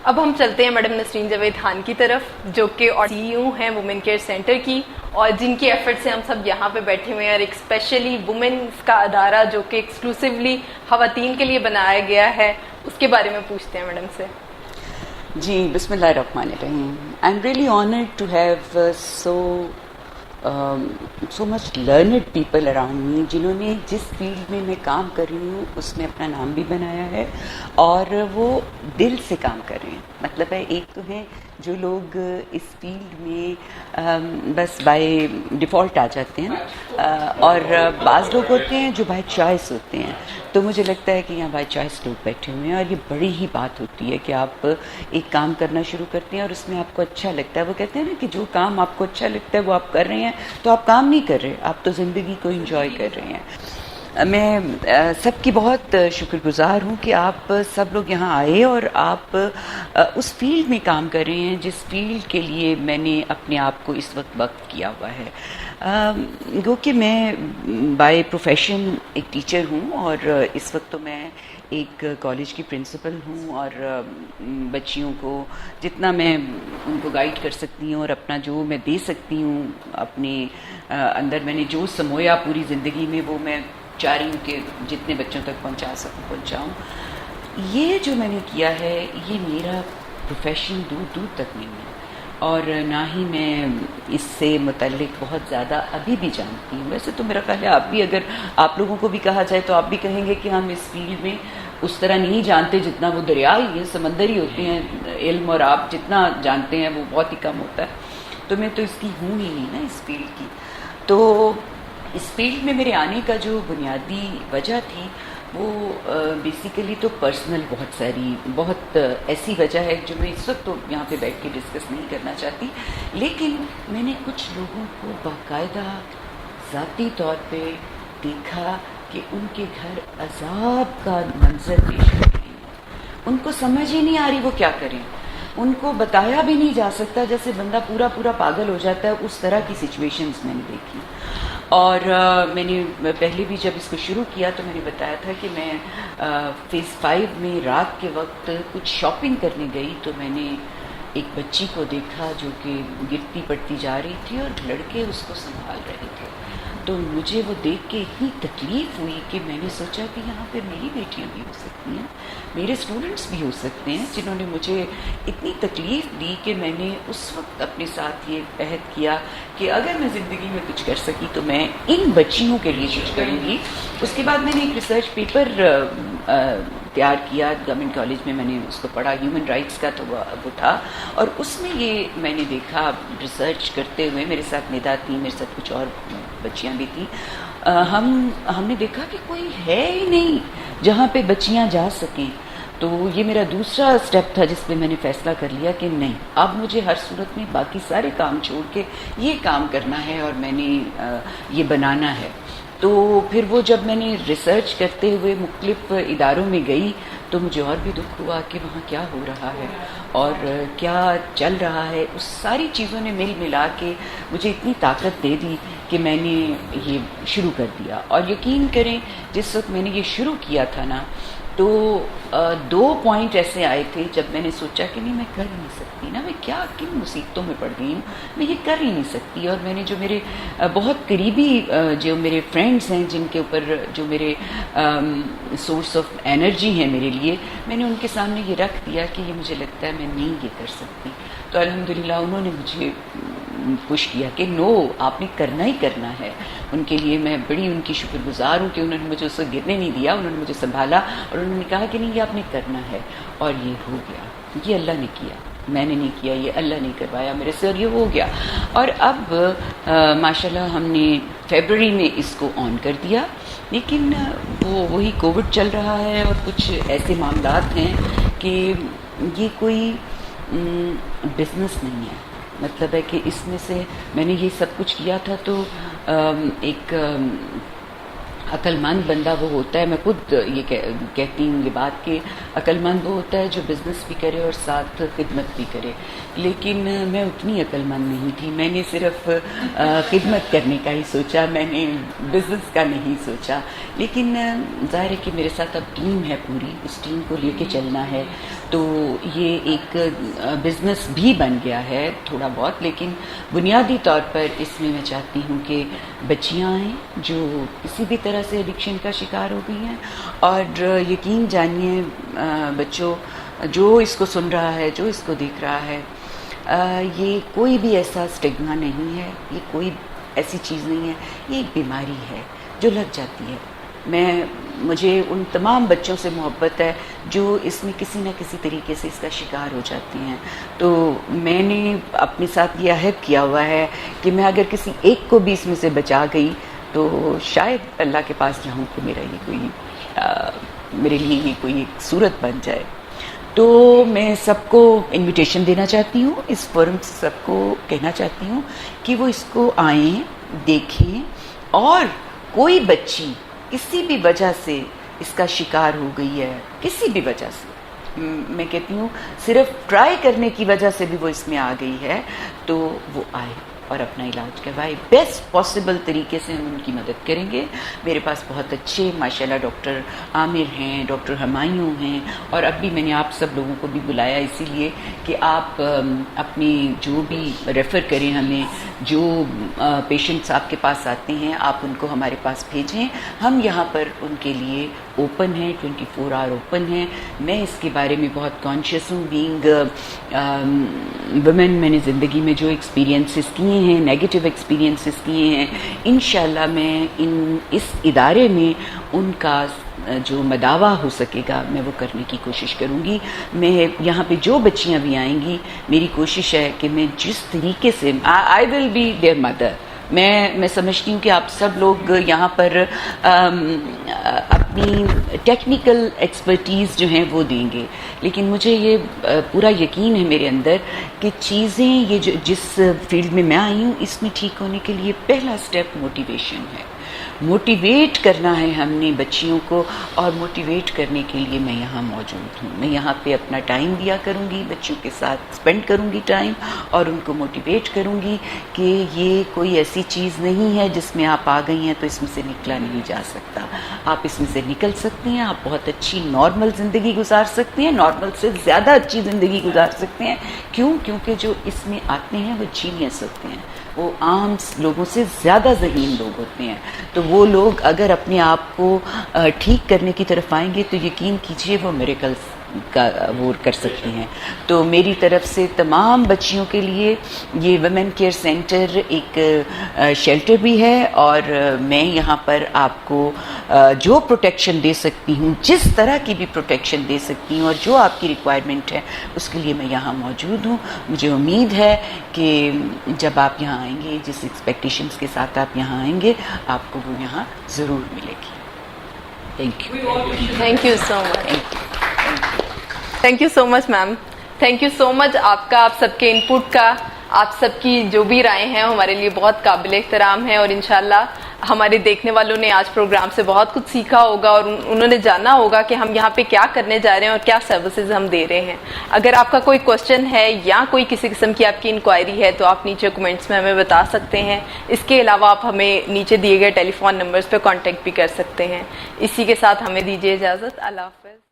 اب ہم چلتے ہیں میڈم نسرین جاوید خان کی طرف، جو کہ CEO ہیں وومن کیئر سینٹر کی، اور جن کی ایفرٹ سے ہم سب یہاں پہ بیٹھے ہوئے ہیں، اور ایک اسپیشلی وومنس کا ادارہ جو کہ ایکسکلوسیولی خواتین کے لیے بنایا گیا ہے، اس کے بارے میں پوچھتے ہیں میڈم سے. جی بسم اللہ الرحمن الرحیم. I am really honoured to have so much learned people around me, جنہوں نے جس فیلڈ میں کام کر رہی ہوں اس میں اپنا نام بھی بنایا ہے اور وہ دل سے کام کر رہے ہیں. مطلب ہے ایک تو ہے جو لوگ اس فیلڈ میں بس بائی ڈیفالٹ آ جاتے ہیں اور بعض لوگ ہوتے ہیں جو بائی چوائس ہوتے ہیں. تو مجھے لگتا ہے کہ یہاں بائی چوائس لوگ بیٹھے ہوئے ہیں اور یہ بڑی ہی بات ہوتی ہے کہ آپ ایک کام کرنا شروع کرتے ہیں اور اس میں آپ کو اچھا لگتا ہے. وہ کہتے ہیں نا کہ جو کام آپ کو اچھا لگتا ہے وہ آپ کر رہے ہیں تو آپ کام نہیں کر رہے، آپ تو زندگی کو انجوائے کر رہے ہیں. میں سب کی بہت شکر گزار ہوں کہ آپ سب لوگ یہاں آئے اور آپ اس فیلڈ میں کام کر رہے ہیں جس فیلڈ کے لیے میں نے اپنے آپ کو اس وقت کیا ہوا ہے. گو کہ میں بائی پروفیشن ایک ٹیچر ہوں اور اس وقت تو میں ایک کالج کی پرنسپل ہوں اور بچیوں کو جتنا میں ان کو گائیڈ کر سکتی ہوں اور اپنا جو میں دے سکتی ہوں اپنے اندر میں نے جو سمویا پوری زندگی میں، وہ میں چاہ رہی ہوں کہ جتنے بچوں تک پہنچا سکوں پہنچاؤں. یہ جو میں نے کیا ہے یہ میرا پروفیشن دور دور تک نہیں ہے اور نہ ہی میں اس سے متعلق بہت زیادہ ابھی بھی جانتی ہوں. ویسے تو میرا خیال ہے آپ بھی، اگر آپ لوگوں کو بھی کہا جائے تو آپ بھی کہیں گے کہ ہم اس فیلڈ میں اس طرح نہیں جانتے جتنا وہ دریا ہی ہے، سمندر ہی ہوتے ہیں علم، اور آپ جتنا جانتے ہیں وہ بہت ہی کم ہوتا ہے. تو میں تو اس کی ہوں ہی نہیں نا اس فیلڈ کی. تو اس فیلڈ میں میرے آنے کا جو بنیادی وجہ تھی وہ بیسیکلی تو پرسنل بہت ایسی وجہ ہے جو میں اس وقت تو یہاں پہ بیٹھ کے ڈسکس نہیں کرنا چاہتی. لیکن میں نے کچھ لوگوں کو باقاعدہ ذاتی طور پہ دیکھا کہ ان کے گھر عذاب کا منظر پیش کر رہے ہیں. ان کو سمجھ ہی نہیں آ رہی وہ کیا کریں، ان کو بتایا بھی نہیں جا سکتا، جیسے بندہ پورا پاگل ہو جاتا ہے. اس طرح کی سچویشنز میں نے دیکھی. اور میں نے پہلے بھی جب اس کو شروع کیا تو میں نے بتایا تھا کہ میں فیز 5 میں رات کے وقت کچھ شاپنگ کرنے گئی تو میں نے ایک بچی کو دیکھا جو کہ گرتی پڑتی جا رہی تھی اور لڑکے اس کو سنبھال رہے تھے. تو مجھے وہ دیکھ کے اتنی تکلیف ہوئی کہ میں نے سوچا کہ یہاں پہ میری بیٹیاں بھی ہو سکتی ہیں، میرے اسٹوڈنٹس بھی ہو سکتے ہیں جنہوں نے مجھے اتنی تکلیف دی کہ میں نے اس وقت اپنے ساتھ یہ عہد کیا کہ اگر میں زندگی میں کچھ کر سکی تو میں ان بچیوں کے لیے کچھ کروں گی. اس کے بعد میں نے ایک ریسرچ پیپر تیار کیا گورنمنٹ کالج میں، میں نے اس کو پڑھا، ہیومن رائٹس کا تو وہ تھا. اور اس میں یہ میں نے دیکھا ریسرچ کرتے ہوئے، میرے ساتھ ندا تھی، میرے ساتھ کچھ اور بچیاں بھی تھیں، ہم نے دیکھا کہ کوئی ہے ہی نہیں جہاں پہ بچیاں جا سکیں. تو یہ میرا دوسرا سٹیپ تھا جس میں نے فیصلہ کر لیا کہ نہیں، اب مجھے ہر صورت میں باقی سارے کام چھوڑ کے یہ کام کرنا ہے اور میں نے یہ بنانا ہے. تو پھر وہ جب میں نے ریسرچ کرتے ہوئے مختلف اداروں میں گئی تو مجھے اور بھی دکھ ہوا کہ وہاں کیا ہو رہا ہے اور کیا چل رہا ہے. اس ساری چیزوں نے ملا کے مجھے اتنی طاقت دے دی کہ میں نے یہ شروع کر دیا. اور یقین کریں جس وقت میں نے یہ شروع کیا تھا نا تو 2 پوائنٹ ایسے آئے تھے جب میں نے سوچا کہ نہیں، میں کر ہی نہیں سکتی نا، میں کیا کن مصیبتوں میں پڑ گئی ہوں، میں یہ کر ہی نہیں سکتی. اور میں نے جو میرے بہت قریبی جو میرے فرینڈس ہیں، جن کے اوپر جو میرے سورس آف انرجی ہیں میرے لیے، میں نے ان کے سامنے یہ رکھ دیا کہ یہ مجھے لگتا ہے میں نہیں یہ کر سکتی. تو الحمدللہ انہوں نے مجھے پش کیا کہ نو، آپ نے کرنا ہی کرنا ہے. ان کے لیے میں بڑی ان کی شکر گزار ہوں کہ انہوں نے مجھے اس وقت گرنے نہیں دیا، انہوں نے مجھے سنبھالا اور انہوں نے کہا کہ نہیں، یہ آپ نے کرنا ہے. اور یہ ہو گیا. یہ اللہ نے کیا، میں نے نہیں کیا، یہ اللہ نے کروایا میرے سے اور یہ ہو گیا. اور اب ماشاءاللہ ہم نے فیبرری میں اس کو آن کر دیا. لیکن وہی کووڈ چل رہا ہے اور کچھ ایسے معاملات ہیں کہ یہ کوئی بزنس نہیں ہے. مطلب ہے کہ اس میں سے میں نے یہ سب کچھ کیا تھا تو ایک عقلمند بندہ وہ ہوتا ہے، میں خود یہ کہتی ہوں یہ بات کہ عقلمند وہ ہوتا ہے جو بزنس بھی کرے اور ساتھ خدمت بھی کرے، لیکن میں اتنی عقلمند نہیں تھی، میں نے صرف خدمت کرنے کا ہی سوچا، میں نے بزنس کا نہیں سوچا، لیکن ظاہر ہے کہ میرے ساتھ اب ٹیم ہے پوری، اس ٹیم کو لے کے چلنا ہے، تو یہ ایک بزنس بھی بن گیا ہے تھوڑا بہت، لیکن بنیادی طور پر اس میں چاہتی ہوں کہ بچیاں آئیں جو کسی بھی طرح سے ایڈکشن کا شکار ہو گئی ہیں، اور یقین جانیے بچوں، جو اس کو سن رہا ہے، جو اس کو دیکھ رہا ہے، یہ کوئی بھی ایسا اسٹگما نہیں ہے، یہ کوئی ایسی چیز نہیں ہے، یہ ایک بیماری ہے جو لگ جاتی ہے۔ مجھے ان تمام بچوں سے محبت ہے جو اس میں کسی نہ کسی طریقے سے اس کا شکار ہو جاتی ہیں، تو میں نے اپنے ساتھ یہ عہد کیا ہوا ہے کہ میں اگر کسی ایک کو بھی اس میں سے بچا گئی تو شاید اللہ کے پاس جاؤں کہ میرا یہ کوئی میرے لیے یہ کوئی ایک صورت بن جائے۔ تو میں سب کو انویٹیشن دینا چاہتی ہوں، اس فورم سے سب کو کہنا چاہتی ہوں کہ وہ اس کو آئیں، دیکھیں، اور کوئی بچی کسی بھی وجہ سے اس کا شکار ہو گئی ہے، کسی بھی وجہ سے، میں کہتی ہوں صرف ٹرائی کرنے کی وجہ سے بھی وہ اس میں آ گئی ہے، تو وہ آئے اور اپنا علاج کروائے، بیسٹ پاسبل طریقے سے ہم ان کی مدد کریں گے۔ میرے پاس بہت اچھے ماشاءاللہ ڈاکٹر عامر ہیں، ڈاکٹر ہمایوں ہیں، اور اب بھی میں نے آپ سب لوگوں کو بھی بلایا اسی لیے کہ آپ اپنی جو بھی ریفر کریں ہمیں، جو پیشنٹس آپ کے پاس آتے ہیں آپ ان کو ہمارے پاس بھیجیں، ہم یہاں پر ان کے لیے اوپن ہیں، 24 آور اوپن ہیں۔ میں اس کے بارے میں بہت کانشیس ہوں، بینگ ویمن، میں نے زندگی میں جو ایکسپیرینسز کیے ہیں، نیگیٹو ایکسپیرینسز کیے ہیں، انشاءاللہ میں اس ادارے میں ان کا جو مداوع ہو سکے گا میں وہ کرنے کی کوشش کروں گی۔ میں یہاں پہ جو بچیاں بھی آئیں گی، میری کوشش ہے کہ میں جس طریقے سے آئی ول بی دیئر مدر، میں سمجھتی ہوں کہ آپ سب لوگ یہاں پر اپنی ٹیکنیکل ایکسپرٹیز جو ہیں وہ دیں گے، لیکن مجھے یہ پورا یقین ہے میرے اندر کہ چیزیں یہ جو جس فیلڈ میں آئی ہوں اس میں ٹھیک ہونے کے لیے پہلا سٹیپ موٹیویشن ہے۔ موٹیویٹ کرنا ہے ہم نے بچیوں کو، اور موٹیویٹ کرنے کے لیے میں یہاں موجود ہوں۔ میں یہاں پہ اپنا ٹائم دیا کروں گی، بچوں کے ساتھ اسپینڈ کروں گی ٹائم، اور ان کو موٹیویٹ کروں گی کہ یہ کوئی ایسی چیز نہیں ہے جس میں آپ آ گئی ہیں تو اس میں سے نکلا نہیں جا سکتا، آپ اس میں سے نکل سکتی ہیں، آپ بہت اچھی نارمل زندگی گزار سکتی ہیں، نارمل سے زیادہ اچھی زندگی گزار سکتے ہیں۔ کیونکہ جو اس میں آتے ہیں وہ جینیس ہوتے ہیں، وہ عام لوگوں سے زیادہ ذہین لوگ ہوتے ہیں، تو وہ لوگ اگر اپنے آپ کو ٹھیک کرنے کی طرف آئیں گے تو یقین کیجئے وہ میریکلز کا وہ کر سکتی ہیں۔ تو میری طرف سے تمام بچیوں کے لیے یہ ویمن کیئر سینٹر ایک شیلٹر بھی ہے، اور میں یہاں پر آپ کو جو پروٹیکشن دے سکتی ہوں، جس طرح کی بھی پروٹیکشن دے سکتی ہوں، اور جو آپ کی ریکوائرمنٹ ہے اس کے لیے میں یہاں موجود ہوں۔ مجھے امید ہے کہ جب آپ یہاں آئیں گے، جس ایکسپیکٹیشنز کے ساتھ آپ یہاں آئیں گے، آپ کو وہ یہاں ضرور ملے گی۔ Thank you, thank you so much, thank you so much ma'am, thank you so much آپ کا، آپ سب کے انپٹ کا، آپ سب کی جو بھی رائے ہیں ہمارے لیے بہت قابل احترام ہے، اور انشاءاللہ ہمارے دیکھنے والوں نے آج پروگرام سے بہت کچھ سیکھا ہوگا، اور انہوں نے جانا ہوگا کہ ہم یہاں پہ کیا کرنے جا رہے ہیں اور کیا سروسز ہم دے رہے ہیں۔ اگر آپ کا کوئی کوسچن ہے یا کوئی کسی قسم کی آپ کی انکوائری ہے تو آپ نیچے کمنٹس میں ہمیں بتا سکتے ہیں۔ اس کے علاوہ آپ ہمیں نیچے دیے گئے ٹیلی فون نمبرز پہ کانٹیکٹ بھی کر سکتے ہیں۔ اسی کے ساتھ ہمیں دیجیے اجازت، اللہ حافظ۔